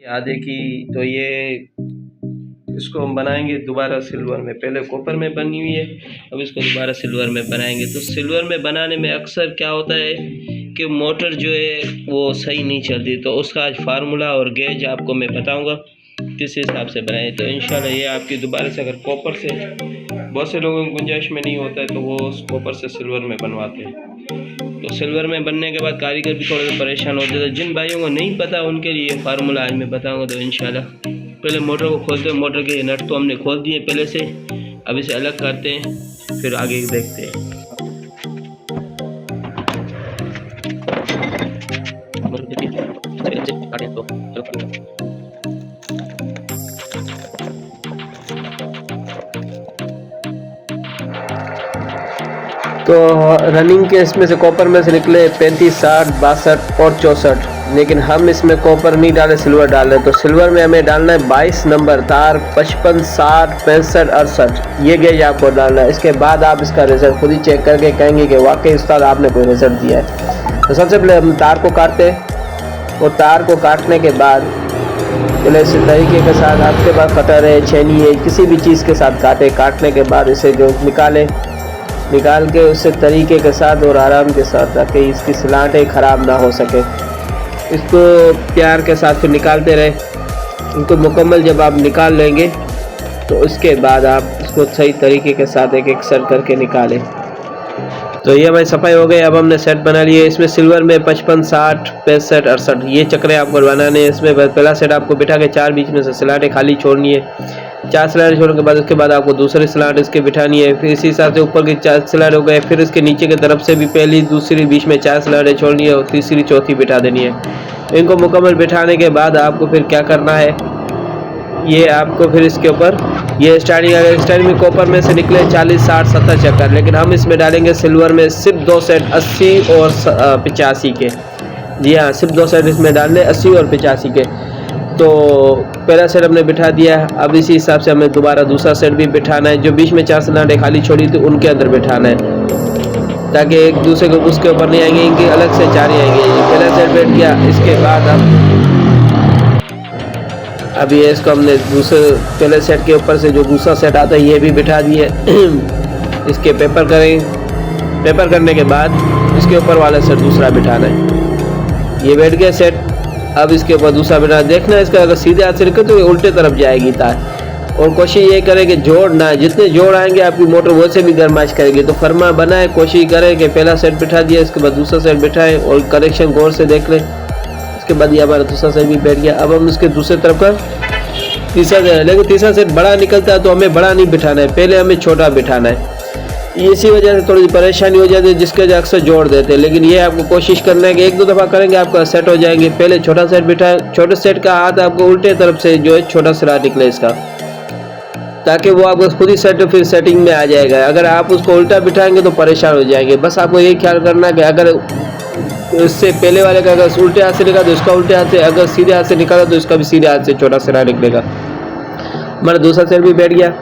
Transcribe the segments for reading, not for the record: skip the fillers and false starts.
आधे की, तो ये इसको हम बनाएंगे दोबारा सिल्वर में। पहले कॉपर में बनी हुई है, अब इसको दोबारा सिल्वर में बनाएंगे। तो सिल्वर में बनाने में अक्सर क्या होता है कि मोटर जो है वो सही नहीं चलती, तो उसका आज फार्मूला और गेज आपको मैं बताऊंगा किस हिसाब से बनाएं। तो इंशाल्लाह ये आपकी दोबारा से, अगर कॉपर से बहुत से लोगों की गुंजाइश में नहीं होता है तो वो उस कॉपर से सिल्वर में बनवाते हैं। तो सिल्वर में बनने के बाद कारीगर भी थोड़े से परेशान हो जाते हैं। जिन भाइयों को नहीं पता उनके लिए फार्मूला आज मैं बताऊंगा। तो इंशाल्लाह पहले मोटर को खोलते हैं। मोटर के नट तो हमने खोल दिए पहले से, अब इसे अलग करते हैं, फिर आगे देखते हैं। तो रनिंग के इसमें से कॉपर में से निकले 35, 60, 62 और 64, लेकिन हम इसमें कॉपर नहीं डाले, सिल्वर डाल रहे हैं। तो सिल्वर में हमें डालना है 22 नंबर तार, 55, 60, 65, 68, ये गेज आपको डालना है। इसके बाद आप इसका रिजल्ट खुद ही चेक करके कहेंगे कि वाकई उस्ताद आपने कोई रिजल्ट दिया है। तो सबसे पहले हम तार को काटते हैं, और तार को काटने के बाद पहले इस तरीके के साथ आपके पास कटर है, छेनी है, किसी भी चीज़ के साथ काटने के बाद इसे जो निकाल के उससे तरीके के साथ और आराम के साथ, ताकि इसकी सलाटें ख़राब ना हो सके, इसको प्यार के साथ फिर निकालते रहे। इनको मुकम्मल जब आप निकाल लेंगे तो उसके बाद आप इसको सही तरीके के साथ एक एक सेट करके निकालें। तो ये भाई सफाई हो गई। अब हमने सेट बना लिए। इसमें सिल्वर में 55, 60, 65, 68 ये चक्रे आपको बनाने हैं। इसमें पहला सेट आपको बिठा के 4 बीच में से सलाटें खाली छोड़नी है। 4 स्लाइड छोड़ने के बाद उसके बाद आपको दूसरी स्लाइड इसके बिठानी है। फिर इसी हिसाब से ऊपर की 4 स्लाइड हो गए, फिर इसके नीचे की तरफ से भी पहली, दूसरी, बीच में 4 स्लाइडें छोड़नी है और तीसरी, चौथी बिठा देनी है। इनको मुकम्मल बिठाने के बाद आपको फिर क्या करना है, ये आपको फिर इसके ऊपर ये स्टार्टिंग में कॉपर में से निकले 40, 60, 70 चक्कर, लेकिन हम इसमें डालेंगे सिल्वर में सिर्फ 2 सेट 80 और 85 के। जी हाँ, सिर्फ 2 सेट इसमें डालने 80 और 85 के। तो पहला सेट हमने बिठा दिया है। अब इसी हिसाब से हमें दोबारा दूसरा सेट भी बिठाना है। जो बीच में 4 स्लाइडें खाली छोड़ी थी उनके अंदर बिठाना है, ताकि एक दूसरे को उसके ऊपर नहीं आएंगे, इनके अलग से 4 ही आएंगे। ये पहला सेट बैठ गया। इसके बाद अब ये इसको हमने दूसरे पहले सेट के ऊपर से जो दूसरा सेट आता है ये भी बिठा दिए। इसके पेपर करने के बाद इसके ऊपर वाला सेट दूसरा बिठाना है। ये बैठ गया सेट। अब इसके ऊपर दूसरा बिठा देखना है। इसका अगर सीधे हाथ से रखे तो ये उल्टे तरफ जाएगी तार, और कोशिश ये करें कि जोड़ ना, जितने जोड़ आएंगे आपकी मोटर वैसे भी गरमाइश करेगी। तो फरमा बनाए, कोशिश करें कि पहला सेट बिठा दिया, इसके बाद दूसरा सेट बिठाएं और कनेक्शन गौर से देख लें। इसके बाद ये हमारा दूसरा सेट भी बैठ गया। अब हम इसके दूसरे तरफ का तीसरा सेट, लेकिन तीसरा सेट बड़ा निकलता है तो हमें बड़ा नहीं बिठाना है, पहले हमें छोटा बिठाना है। इसी वजह से थोड़ी परेशानी हो जाती है, जिसके वजह अक्सर जोड़ देते हैं। लेकिन ये आपको कोशिश करना है कि 1-2 दफ़ा करेंगे आपका सेट हो जाएंगे। पहले छोटा सेट बिठाएं, छोटे सेट का हाथ आपको उल्टे तरफ से जो है छोटा स्लाट निकले इसका, ताकि वो आपको खुद ही फिर सेटिंग में आ जाएगा। अगर आप उसको उल्टा बिठाएंगे तो परेशान हो जाएंगे। बस आपको यही ख्याल करना है कि अगर इससे पहले वाले का अगर उल्टे हाथ से निकाला तो इसका उल्टे हाथ से, अगर सीधे हाथ से निकाला तो इसका भी सीधे हाथ से छोटा स्लाट निकलेगा। हमारा दूसरा सेट भी बैठ गया।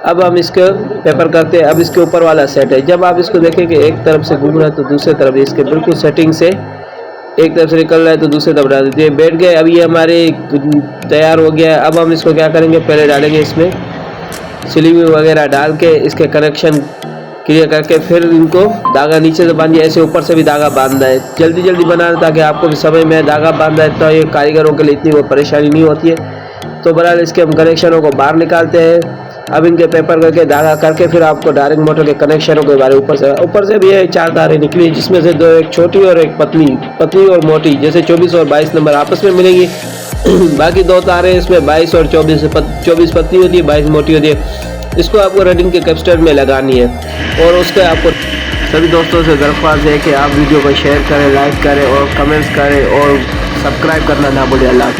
अब हम इसके पेपर करते हैं। अब इसके ऊपर वाला सेट है। जब आप इसको देखें कि एक तरफ से घूम रहा है तो दूसरी तरफ इसके बिल्कुल सेटिंग से एक तरफ से निकल रहा है तो दूसरी तरफ डाल देते हैं। बैठ गए। अब ये हमारे तैयार हो गया। अब हम इसको क्या करेंगे, पहले डालेंगे इसमें सिलिंग वगैरह डाल के इसके कनेक्शन क्लियर करके फिर इनको धागा नीचे से बांधिए। ऐसे ऊपर से भी धागा बांधना है, जल्दी बनाना, ताकि आपको भी समय में धागा बांधना है तो ये कारीगरों के लिए इतनी वो परेशानी नहीं होती है। तो बहरहाल इसके हम कनेक्शनों को बाहर निकालते हैं। अब इनके पेपर करके धागा करके फिर आपको डायरेक्ट मोटर के कनेक्शनों के बारे ऊपर से भी ये 4 तारें निकली, जिसमें से 2, एक छोटी और एक पतली और मोटी, जैसे 24 और 22 नंबर आपस में मिलेंगी। बाकी 2 तारें इसमें 22 और 24 पतली होती है, 22 मोटी होती है। इसको आपको रनिंग के कैपेसिटर में लगानी है। और उसके आपको सभी दोस्तों से दरख्वास्त है कि आप वीडियो को शेयर करें, लाइक करें और कमेंट्स करें और सब्सक्राइब करना ना भूलें। अल्लाह हाफ़िज़।